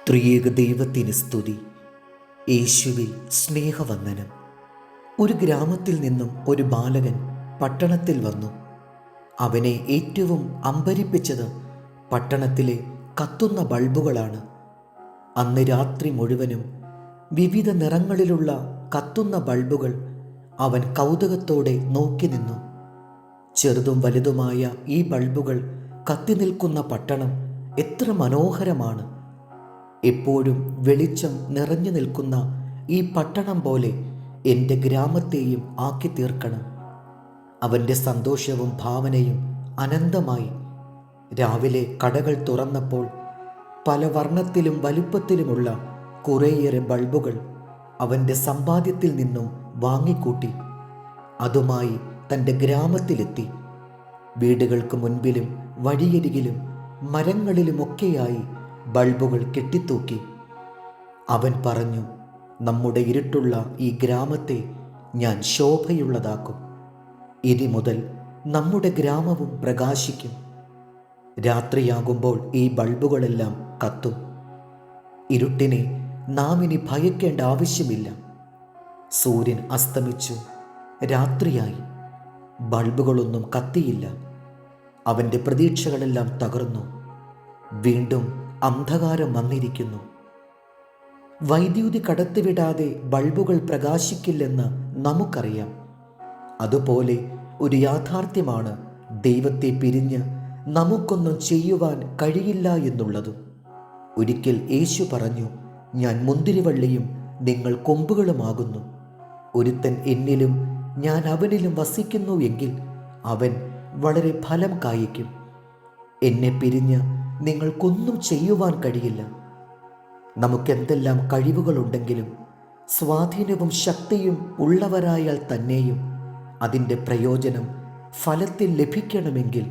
ത്രിയേക ദൈവത്തിന് സ്തുതി. യേശുവിൽ സ്നേഹവന്ദനം. ഒരു ഗ്രാമത്തിൽ നിന്നും ഒരു ബാലകൻ പട്ടണത്തിൽ വന്നു. അവനെ ഏറ്റവും അമ്പരിപ്പിച്ചത് പട്ടണത്തിലെ കത്തുന്ന ബൾബുകളാണ്. അന്ന് രാത്രി മുഴുവനും വിവിധ നിറങ്ങളിലുള്ള കത്തുന്ന ബൾബുകൾ അവൻ കൗതുകത്തോടെ നോക്കി നിന്നു. ചെറുതും വലുതുമായ ഈ ബൾബുകൾ കത്തി നിൽക്കുന്ന പട്ടണം എത്ര മനോഹരമാണ്! എപ്പോഴും വെളിച്ചം നിറഞ്ഞു നിൽക്കുന്ന ഈ പട്ടണം പോലെ എൻ്റെ ഗ്രാമത്തെയും ആക്കി തീർക്കണം. അവൻ്റെ സന്തോഷവും ഭാവനയും അനന്തമായി. രാവിലെ കടകൾ തുറന്നപ്പോൾ പല വർണ്ണത്തിലും വലുപ്പത്തിലുമുള്ള കുറേയേറെ ബൾബുകൾ അവൻ്റെ സമ്പാദ്യത്തിൽ നിന്നും വാങ്ങിക്കൂട്ടി. അതുമായി തൻ്റെ ഗ്രാമത്തിലെത്തി. വീടുകൾക്ക് മുൻപിലും വഴിയരികിലും മരങ്ങളിലുമൊക്കെയായി ബൾബുകൾ കെട്ടിത്തൂക്കി. അവൻ പറഞ്ഞു, നമ്മുടെ ഇരുട്ടുള്ള ഈ ഗ്രാമത്തെ ഞാൻ ശോഭയുള്ളതാക്കും. ഇനി മുതൽ നമ്മുടെ ഗ്രാമവും പ്രകാശിക്കും. രാത്രിയാകുമ്പോൾ ഈ ബൾബുകളെല്ലാം കത്തും. ഇരുട്ടിനെ നാം ഇനി ഭയക്കേണ്ട ആവശ്യമില്ല. സൂര്യൻ അസ്തമിച്ചു, രാത്രിയായി. ബൾബുകളൊന്നും കത്തിയില്ല. അവൻ്റെ പ്രതീക്ഷകളെല്ലാം തകർന്നു. വീണ്ടും അന്ധകാരം വന്നിരിക്കുന്നു. വൈദ്യുതി കടത്തിവിടാതെ ബൾബുകൾ പ്രകാശിക്കില്ലെന്ന് നമുക്കറിയാം. അതുപോലെ ഒരു യാഥാർത്ഥ്യമാണ് ദൈവത്തെ പിരിഞ്ഞ് നമുക്കൊന്നും ചെയ്യുവാൻ കഴിയില്ല എന്നുള്ളതും. ഒരിക്കൽ യേശു പറഞ്ഞു, ഞാൻ മുന്തിരിവള്ളിയും നിങ്ങൾ കൊമ്പുകളുമാകുന്നു. ഒരുത്തൻ എന്നിലും ഞാൻ അവനിലും വസിക്കുന്നു എങ്കിൽ അവൻ വളരെ ഫലം കായ്ക്കും. എന്നെ പിരിഞ്ഞ് നിങ്ങൾക്കൊന്നും ചെയ്യുവാൻ കഴിയില്ല. നമുക്കെന്തെല്ലാം കഴിവുകളുണ്ടെങ്കിലും സ്വാധീനവും ശക്തിയും ഉള്ളവരായാൽ തന്നെയും അതിൻ്റെ പ്രയോജനം ഫലത്തിൽ ലഭിക്കണമെങ്കിൽ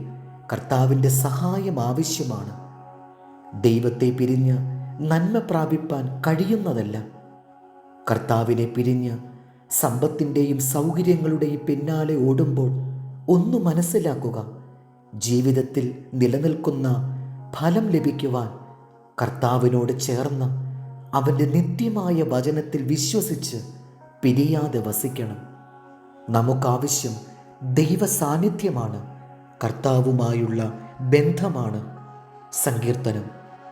കർത്താവിൻ്റെ സഹായം ആവശ്യമാണ്. ദൈവത്തെ പിരിഞ്ഞ് നന്മ പ്രാപിപ്പാൻ കഴിയുന്നതല്ല. കർത്താവിനെ പിരിഞ്ഞ് സമ്പത്തിൻ്റെയും സൗകര്യങ്ങളുടെയും പിന്നാലെ ഓടുമ്പോൾ ഒന്ന് മനസ്സിലാക്കുക, ജീവിതത്തിൽ നിലനിൽക്കുന്ന ഫലം ലഭിക്കുവാൻ കർത്താവിനോട് ചേർന്ന് അവൻ്റെ നിത്യമായ വചനത്തിൽ വിശ്വസിച്ച് പിരിയാതെ വസിക്കണം. നമുക്കാവശ്യം ദൈവ സാന്നിധ്യമാണ്, കർത്താവുമായുള്ള ബന്ധമാണ്. സങ്കീർത്തനം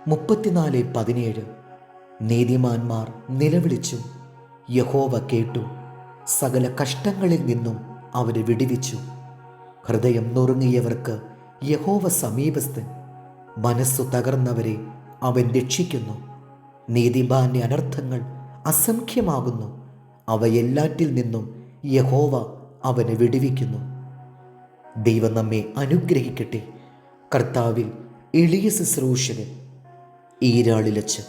34:17. നീതിമാന്മാർ നിലവിളിച്ചു, യഹോവ കേട്ടു, സകല കഷ്ടങ്ങളിൽ നിന്നും അവരെ വിടുവിച്ചു. ഹൃദയം നുറുങ്ങിയവർക്ക് യഹോവ സമീപസ്ഥൻ, മനസ്സു തകർന്നവരെ അവൻ രക്ഷിക്കുന്നു. നീതിമാന്റെ അനർത്ഥങ്ങൾ അസംഖ്യമാകുന്നു, അവയെല്ലാറ്റിൽ നിന്നും യഹോവ അവനെ വിടുവിക്കുന്നു. ദൈവം നമ്മെ അനുഗ്രഹിക്കട്ടെ. കർത്താവിൽ എളിയ ശുശ്രൂഷകൻ ഈരാളിലച്ച്